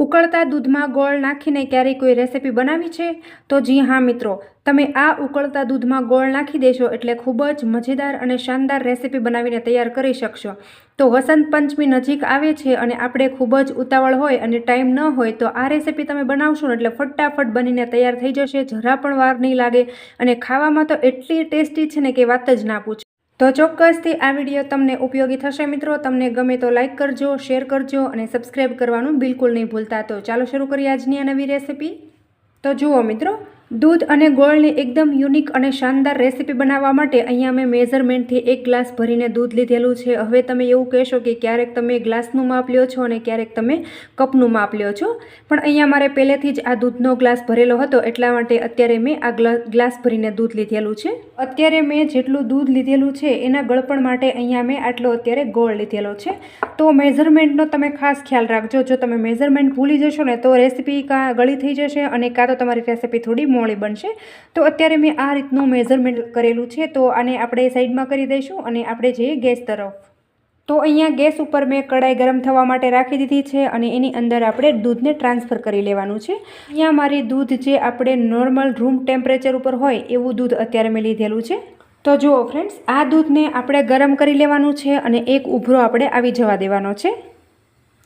ઉકળતા દૂધમાં ગોળ નાખીને ક્યારેય કોઈ રેસીપી બનાવી છે? તો જી હા મિત્રો, તમે આ ઉકળતા દૂધમાં ગોળ નાખી દેશો એટલે ખૂબ જ મજેદાર અને શાનદાર રેસીપી બનાવીને તૈયાર કરી શકશો। તો વસંત પંચમી નજીક આવે છે અને આપણે ખૂબ જ ઉતાવળ હોય અને ટાઈમ ન હોય તો આ રેસીપી તમે બનાવશો ને એટલે ફટાફટ બનીને તૈયાર થઈ જશે, જરા પણ વાર નહીં લાગે અને ખાવામાં તો એટલી ટેસ્ટી છે ને કે વાત જ ના પૂછો। તો ચોક્કસથી આ વિડીયો તમને ઉપયોગી થશે મિત્રો। તમને ગમે તો લાઇક કરજો, શેર કરજો અને સબસ્ક્રાઈબ કરવાનું બિલકુલ નહીં ભૂલતા। તો ચાલો શરૂ કરીએ આજની આ નવી રેસીપી। તો જુઓ મિત્રો, દૂધ અને ગોળની એકદમ યુનિક અને શાનદાર રેસીપી બનાવવા માટે અહીંયા મેં મેઝરમેન્ટથી 1 ગ્લાસ ભરીને દૂધ લીધેલું છે। હવે તમે એવું કહેશો કે ક્યારેક તમે ગ્લાસનું માપ લ્યો છો અને ક્યારેક તમે કપનું માપ લ્યો છો, પણ અહીંયા મારે પહેલેથી જ આ દૂધનો ગ્લાસ ભરેલો હતો એટલા માટે અત્યારે મેં આ ગ્લાસ ભરીને દૂધ લીધેલું છે। અત્યારે મેં જેટલું દૂધ લીધેલું છે એના ગળપણ માટે અહીંયા મેં આટલો અત્યારે ગોળ લીધેલો છે। તો મેઝરમેન્ટનો તમે ખાસ ખ્યાલ રાખજો। જો તમે મેઝરમેન્ટ ભૂલી જશો ને તો રેસીપી કાં ગળી થઈ જશે અને કાં તો તમારી રેસીપી થોડી મોળી બનશે। તો અત્યારે મેં આ રીતનું મેઝરમેન્ટ કરેલું છે, તો આને આપણે સાઈડમાં કરી દઈશું અને આપણે જઈએ ગેસ તરફ। તો અહીંયા ગેસ ઉપર મેં કડાઈ ગરમ થવા માટે રાખી દીધી છે અને એની અંદર આપણે દૂધને ટ્રાન્સફર કરી લેવાનું છે। અહીંયા મારી દૂધ જે આપણે નોર્મલ રૂમ ટેમ્પરેચર ઉપર હોય એવું દૂધ અત્યારે મેં લીધેલું છે। તો જુઓ ફ્રેન્ડ્સ, આ દૂધને આપણે ગરમ કરી લેવાનું છે અને એક ઉભરો આપણે આવી જવા દેવાનો છે।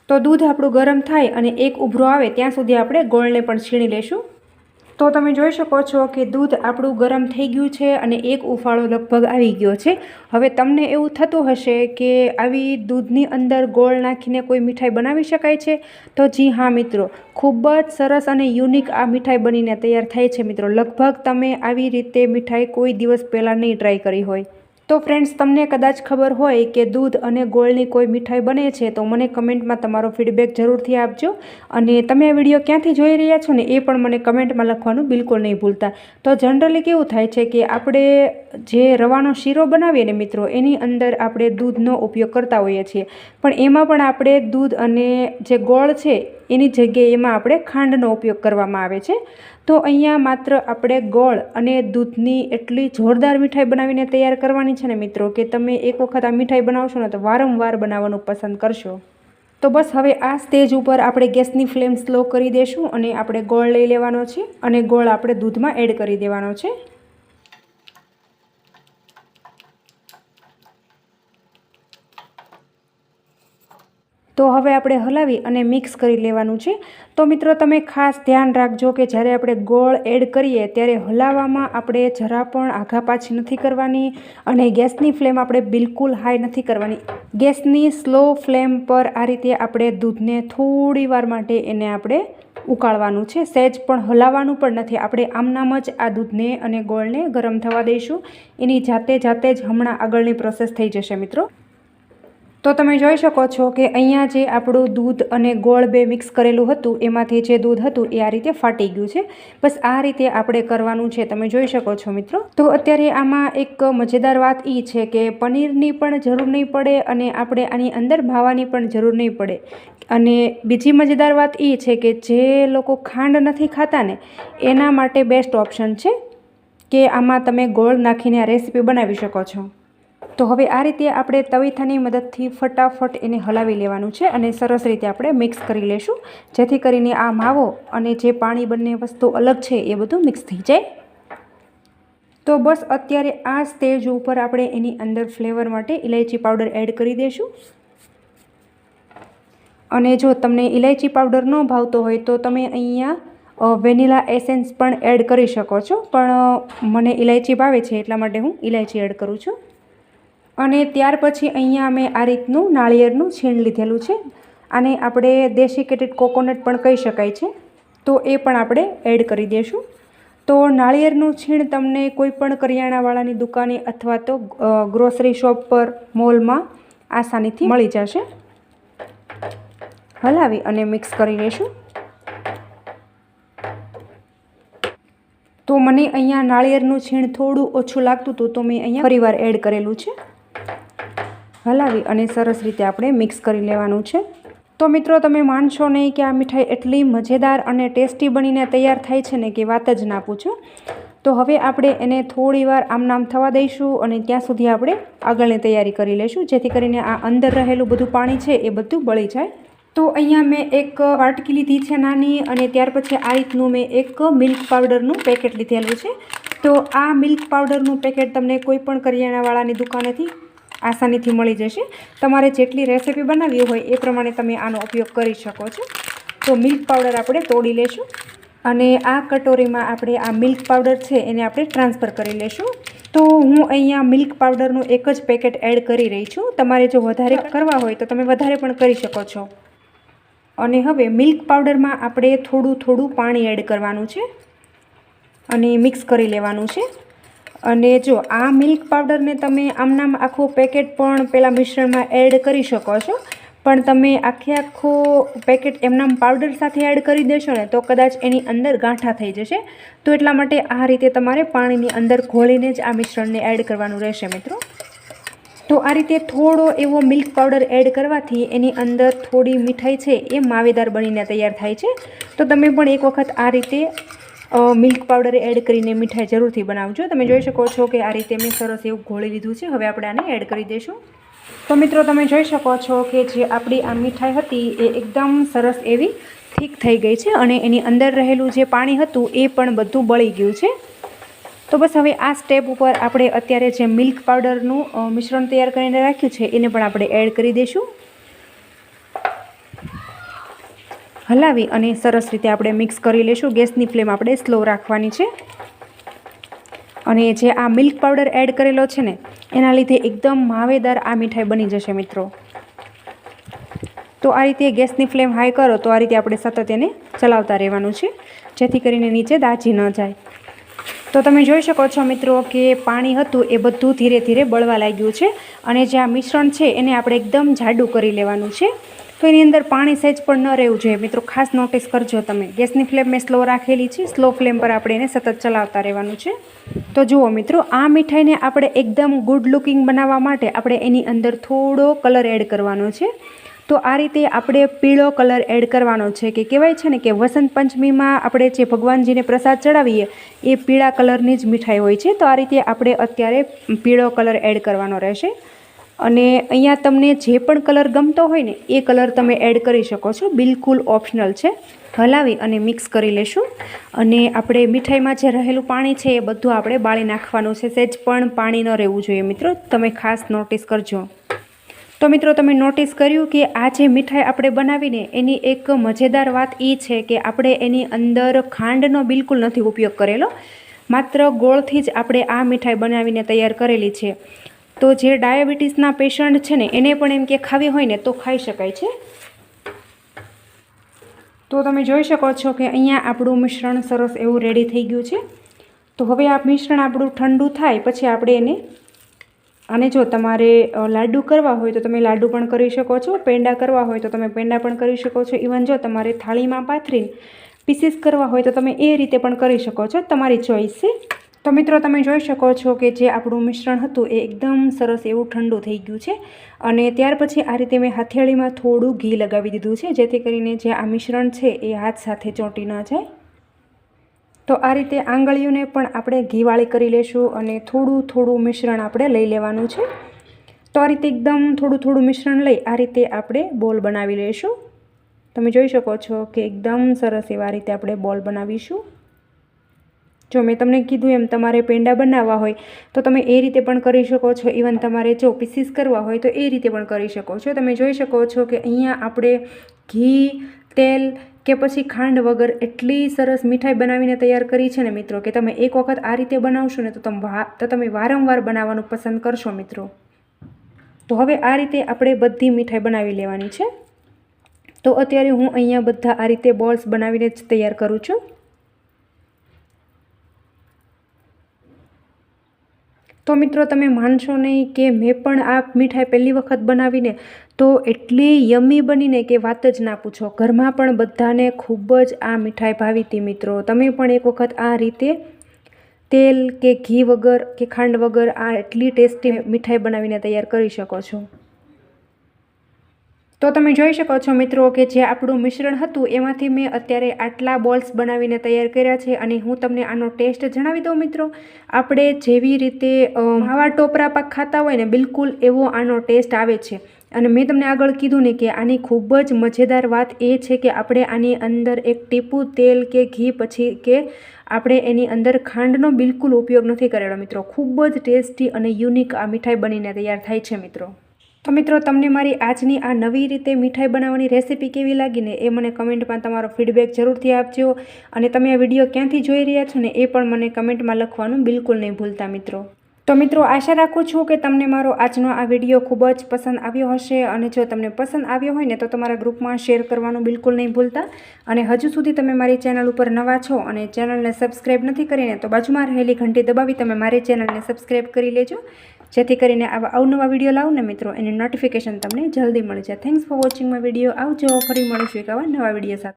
તો દૂધ આપણું ગરમ થાય અને એક ઉભરો આવે ત્યાં સુધી આપણે ગોળને પણ છીણી લેશું। તો તમે જોઈ શકો છો કે દૂધ આપણું ગરમ થઈ ગયું છે અને એક ઉફાળો લગભગ આવી ગયો છે। હવે તમને એવું થતું હશે કે આવી દૂધની અંદર ગોળ નાખીને કોઈ મીઠાઈ બનાવી શકાય છે? તો જી હા મિત્રો, ખૂબ જ સરસ અને યુનિક આ મીઠાઈ બનીને તૈયાર થાય છે મિત્રો। લગભગ તમે આવી રીતે મીઠાઈ કોઈ દિવસ પહેલાં નહીં ટ્રાય કરી હોય। તો ફ્રેન્ડ્સ, તમને કદાચ ખબર હોય કે દૂધ અને ગોળની કોઈ મીઠાઈ બને છે તો મને કમેન્ટમાં તમારો ફીડબેક જરૂરથી આપજો અને તમે આ વિડીયો ક્યાંથી જોઈ રહ્યા છો ને એ પણ મને કમેન્ટમાં લખવાનું બિલકુલ નહીં ભૂલતા। તો જનરલી કેવું થાય છે કે આપણે જે રવાનો શીરો બનાવીએ ને મિત્રો, એની અંદર આપણે દૂધનો ઉપયોગ કરતા હોઈએ છીએ, પણ એમાં પણ આપણે દૂધ અને જે ગોળ છે એની જગ્યાએ એમાં આપણે ખાંડનો ઉપયોગ કરવામાં આવે છે। તો અહીંયા માત્ર આપણે ગોળ અને દૂધની એટલી જોરદાર મીઠાઈ બનાવીને તૈયાર કરવાની છે ને મિત્રો કે તમે એક વખત આ મીઠાઈ બનાવશો ને તો વારંવાર બનાવવાનું પસંદ કરશો। તો બસ હવે આ સ્ટેજ ઉપર આપણે ગેસની ફ્લેમ સ્લો કરી દઈશું અને આપણે ગોળ લઈ લેવાનો છે અને ગોળ આપણે દૂધમાં એડ કરી દેવાનો છે। તો હવે આપણે હલાવી અને મિક્સ કરી લેવાનું છે। તો મિત્રો તમે ખાસ ધ્યાન રાખજો કે જ્યારે આપણે ગોળ એડ કરીએ ત્યારે હલાવવામાં આપણે જરા પણ આઘા પાછી નથી કરવાની અને ગેસની ફ્લેમ આપણે બિલકુલ હાઈ નથી કરવાની। ગેસની સ્લો ફ્લેમ પર આ રીતે આપણે દૂધને થોડી વાર માટે એને આપણે ઉકાળવાનું છે, સહેજ પણ હલાવવાનું પણ નથી। આપણે આમનામ જ આ દૂધને અને ગોળને ગરમ થવા દઈશું, એની જાતે જ હમણાં આગળની પ્રોસેસ થઈ જશે મિત્રો। તો તમે જોઈ શકો છો કે અહીંયા જે આપણું દૂધ અને ગોળ બે મિક્સ કરેલું હતું એમાંથી જે દૂધ હતું એ આ રીતે ફાટી ગયું છે। બસ આ રીતે આપણે કરવાનું છે, તમે જોઈ શકો છો મિત્રો। તો અત્યારે આમાં એક મજેદાર વાત એ છે કે પનીરની પણ જરૂર નહીં પડે અને આપણે આની અંદર માવાની પણ જરૂર નહીં પડે। અને બીજી મજેદાર વાત એ છે કે જે લોકો ખાંડ નથી ખાતા ને એના માટે બેસ્ટ ઓપ્શન છે કે આમાં તમે ગોળ નાખીને આ રેસીપી બનાવી શકો છો। તો હવે આ રીતે આપણે તવીથાની મદદથી ફટાફટ એને હલાવી લેવાનું છે અને સરસ રીતે આપણે મિક્સ કરી લેશું, જેથી કરીને આ માવો અને જે પાણી બંને વસ્તુ અલગ છે એ બધું મિક્સ થઈ જાય। તો બસ અત્યારે આ સ્ટેજ ઉપર આપણે એની અંદર ફ્લેવર માટે ઇલાયચી પાવડર એડ કરી દઈશું। અને જો તમને ઇલાયચી પાવડર ન ભાવતો હોય તો તમે અહીંયા વેનીલા એસેન્સ પણ એડ કરી શકો છો, પણ મને ઇલાયચી ભાવે છે એટલા માટે હું ઇલાયચી એડ કરું છું। અને ત્યાર પછી અહીંયા મેં આ રીતનું નાળિયેરનું છીણ લીધેલું છે, આને આપણે ડેસિકેટેડ કોકોનટ પણ કહી શકાય છે, તો એ પણ આપણે એડ કરી દઈશું। તો નાળિયેરનું છીણ તમને કોઈ પણ કરિયાણાવાળાની દુકાને અથવા તો ગ્રોસરી શોપ પર મોલમાં આસાનીથી મળી જશે। હલાવી અને મિક્સ કરી લઈશું। તો મને અહીંયા નાળિયેરનું છીણ થોડું ઓછું લાગતું હતું તો મેં અહીંયા ફરીવાર એડ કરેલું છે। હલાવી અને સરસ રીતે આપણે મિક્સ કરી લેવાનું છે। તો મિત્રો તમે માનશો નહીં કે આ મીઠાઈ એટલી મજેદાર અને ટેસ્ટી બનીને તૈયાર થાય છે ને કે વાત જ ના પૂછો। તો હવે આપણે એને થોડી વાર આમનામ થવા દઈશું અને ત્યાં સુધી આપણે આગળની તૈયારી કરી લઈશું, જેથી કરીને આ અંદર રહેલું બધું પાણી છે એ બધું બળી જાય। તો અહીંયા મેં એક વાટકી લીધી છે નાની, અને ત્યાર પછી આ રીતનું મેં એક મિલ્ક પાવડરનું પેકેટ લીધેલું છે. તો આ મિલ્ક પાવડરનું પેકેટ તમને કોઈ પણ કરિયાણાવાળાની દુકાનેથી આસાનીથી મળી જશે. તમારે જેટલી રેસીપી બનાવવી હોય એ પ્રમાણે તમે આનો ઉપયોગ કરી શકો છો. તો મિલ્ક પાવડર આપણે તોડી લેશું, અને આ કટોરીમાં આપણે આ મિલ્ક પાવડર છે એને આપણે ટ્રાન્સફર કરી લેશું. તો હું અહીંયા મિલ્ક પાવડરનું એક જ પેકેટ એડ કરી રહી છું. તમારે જો વધારે કરવા હોય તો તમે વધારે પણ કરી શકો છો. અને હવે મિલ્ક પાવડરમાં આપણે થોડું પાણી એડ કરવાનું છે અને મિક્સ કરી લેવાનું છે. અને જો આ મિલ્ક પાવડરને તમે આમનામ આખું પેકેટ પણ પેલા મિશ્રણમાં એડ કરી શકો છો, પણ તમે આખો પેકેટ એમનામ પાવડર સાથે એડ કરી દેશો ને તો કદાચ એની અંદર ગાંઠા થઈ જશે. તો એટલા માટે આ રીતે તમારે પાણીની અંદર ઘોળીને જ આ મિશ્રણને એડ કરવાનું રહેશે મિત્રો. તો આ રીતે થોડો એવો મિલ્ક પાવડર એડ કરવાથી એની અંદર થોડી મીઠાઈ છે એ માવેદાર બનીને તૈયાર થાય છે. તો તમે પણ એક વખત આ રીતે મિલ્ક પાવડર એડ કરીને મીઠાઈ જરૂરથી બનાવજો. તમે જોઈ શકો છો કે આ રીતે મેં સરસ એવું ઘોળી લીધું છે. હવે આપણે આને એડ કરી દઈશું. તો મિત્રો તમે જોઈ શકો છો કે જે આપણી આ મીઠાઈ હતી એ એકદમ સરસ એવી થીક થઈ ગઈ છે, અને એની અંદર રહેલું જે પાણી હતું એ પણ બધું બળી ગયું છે. તો બસ હવે આ સ્ટેપ ઉપર આપણે અત્યારે જે મિલ્ક પાવડરનું મિશ્રણ તૈયાર કરીને રાખ્યું છે એને પણ આપણે એડ કરી દઈશું. હલાવી અને સરસ રીતે આપણે મિક્સ કરી લઈશું. ગેસની ફ્લેમ આપણે સ્લો રાખવાની છે. અને જે આ મિલ્ક પાવડર એડ કરેલો છે ને એના લીધે એકદમ માવેદાર આ મીઠાઈ બની જશે મિત્રો. તો આ રીતે ગેસની ફ્લેમ હાઈ કરો તો આ રીતે આપણે સતત એને ચલાવતા રહેવાનું છે, જેથી કરીને નીચે દાજી ન જાય. તો તમે જોઈ શકો છો મિત્રો કે પાણી હતું એ બધું ધીરે ધીરે બળવા લાગ્યું છે, અને જે આ મિશ્રણ છે એને આપણે એકદમ જાડું કરી લેવાનું છે. તો એની અંદર પાણી સહેજ પણ ન રહેવું જોઈએ મિત્રો, ખાસ નોટિસ કરજો તમે. ગેસની ફ્લેમ મેં સ્લો રાખેલી છે, સ્લો ફ્લેમ પર આપણે એને સતત ચલાવતા રહેવાનું છે. તો જુઓ મિત્રો, આ મીઠાઈને આપણે એકદમ ગુડ લુકિંગ બનાવવા માટે આપણે એની અંદર થોડો કલર એડ કરવાનો છે. તો આ રીતે આપણે પીળો કલર એડ કરવાનો છે. કે કહેવાય છે ને કે વસંત પંચમીમાં આપણે જે ભગવાનજીને પ્રસાદ ચડાવીએ એ પીળા કલરની જ મીઠાઈ હોય છે. તો આ રીતે આપણે અત્યારે પીળો કલર એડ કરવાનો રહેશે. અને અહીંયા તમને જે પણ કલર ગમતો હોય ને એ કલર તમે એડ કરી શકો છો, બિલકુલ ઓપ્શનલ છે. હલાવી અને મિક્સ કરી લેશું. અને આપણે મીઠાઈમાં જે રહેલું પાણી છે એ બધું આપણે બાળી નાખવાનું છે. સહેજ પણ પાણી ન રહેવું જોઈએ મિત્રો, તમે ખાસ નોટિસ કરજો. તો મિત્રો તમે નોટિસ કર્યું કે આ જે મીઠાઈ આપણે બનાવીને એની એક મજેદાર વાત એ છે કે આપણે એની અંદર ખાંડનો બિલકુલ નથી ઉપયોગ કરેલો, માત્ર ગોળથી જ આપણે આ મીઠાઈ બનાવીને તૈયાર કરેલી છે. તો જે ડાયાબિટીસના પેશન્ટ છે ને એને પણ એમ કે ખાવી હોય ને તો ખાઈ શકાય છે. તો તમે જોઈ શકો છો કે અહીંયા આપણું મિશ્રણ સરસ એવું રેડી થઈ ગયું છે. તો હવે આ મિશ્રણ આપણું ઠંડુ થાય પછી આપણે આને જો તમારે લાડુ કરવા હોય તો તમે લાડુ પણ કરી શકો છો, પેંડા કરવા હોય તો તમે પેંડા પણ કરી શકો છો. ઇવન જો તમારે થાળીમાં પાથરીને પીસીસ કરવા હોય તો તમે એ રીતે પણ કરી શકો છો, તમારી ચોઈસ છે. તો મિત્રો તમે જોઈ શકો છો કે જે આપણું મિશ્રણ હતું એ એકદમ સરસ એવું ઠંડુ થઈ ગયું છે. અને ત્યાર પછી આ રીતે મેં હથેળીમાં થોડું ઘી લગાવી દીધું છે, જેથી કરીને જે આ મિશ્રણ છે એ હાથ સાથે ચોંટી ન જાય. તો આ રીતે આંગળીઓને પણ આપણે ઘીવાળી કરી લેશું, અને થોડું મિશ્રણ આપણે લઈ લેવાનું છે. તો આ રીતે એકદમ થોડું મિશ્રણ લઈ આ રીતે આપણે બોલ બનાવી લઈશું. તમે જોઈ શકો છો કે એકદમ સરસ એવા રીતે આપણે બોલ બનાવીશું. જો મેં તમને કીધું એમ તમારે પેંડા બનાવવા હોય તો તમે એ રીતે પણ કરી શકો છો. ઇવન તમારે જો પીસીસ કરવા હોય તો એ રીતે પણ કરી શકો છો. તમે જોઈ શકો છો કે અહીંયા આપણે ઘી, તેલ કે પછી ખાંડ વગર એટલી સરસ મીઠાઈ બનાવીને તૈયાર કરી છે ને મિત્રો, કે તમે એક વખત આ રીતે બનાવશો ને તો તમે વારંવાર બનાવવાનું પસંદ કરશો મિત્રો. તો હવે આ રીતે આપણે બધી મીઠાઈ બનાવી લેવાની છે. તો અત્યારે હું અહીંયા બધા આ રીતે બોલ્સ બનાવીને જ તૈયાર કરું છું. તો મિત્રો તમે માનશો નહીં કે મેં પણ આ મીઠાઈ પહેલી વખત બનાવીને તો એટલી યમી બનીને કે વાત જ ના પૂછો. ઘરમાં પણ બધાને ખૂબ જ આ મીઠાઈ ભાવી હતી મિત્રો. તમે પણ એક વખત આ રીતે તેલ કે ઘી વગર કે ખાંડ વગર આ એટલી ટેસ્ટી મીઠાઈ બનાવીને તૈયાર કરી શકો છો. તો તમે જોઈ શકો છો મિત્રો કે જે આપણું મિશ્રણ હતું એમાંથી મેં અત્યારે આટલા બોલ્સ બનાવીને તૈયાર કર્યા છે. અને હું તમને આનો ટેસ્ટ જણાવી દઉં મિત્રો. આપણે જેવી રીતે માવા ટોપરા પાક ખાતા હોય ને બિલકુલ એવો આનો ટેસ્ટ આવે છે. અને મેં તમને આગળ કીધું ને કે આની ખૂબ જ મજેદાર વાત એ છે કે આપણે આની અંદર એક ટીપું તેલ કે ઘી પછી કે આપણે એની અંદર ખાંડનો બિલકુલ ઉપયોગ નથી કરેલો મિત્રો. ખૂબ જ ટેસ્ટી અને યુનિક આ મીઠાઈ બનીને તૈયાર થાય છે મિત્રો. તો મિત્રો તમને મારી આજની આ નવી રીતે મીઠાઈ બનાવવાની રેસીપી કેવી લાગીને એ મને કમેન્ટમાં તમારો ફીડબેક જરૂરથી આપજો. અને તમે આ વિડીયો ક્યાંથી જોઈ રહ્યા છો ને એ પણ મને કમેન્ટમાં લખવાનું બિલકુલ નહીં ભૂલતા મિત્રો. તો મિત્રો આશા રાખું છું કે તમને મારો આજનો આ વિડીયો ખૂબ જ પસંદ આવ્યો હશે. અને જો તમને પસંદ આવ્યો હોય ને તો તમારા ગ્રુપમાં શેર કરવાનું બિલકુલ નહીં ભૂલતા. અને હજુ સુધી તમે મારી ચેનલ ઉપર નવા છો અને ચેનલને સબસ્ક્રાઈબ નથી કરીને તો બાજુમાં રહેલી ઘંટી દબાવી તમે મારી ચેનલને સબસ્ક્રાઈબ કરી લેજો, જેથી કરીને આવા અવનવા વિડીયો લાવું ને મિત્રો એની નોટિફિકેશન તમને જલ્દી મળી જાય. Thanks for watching my video. આવજો, ફરી મળીશું એક આવા નવા વિડીયો સાથે.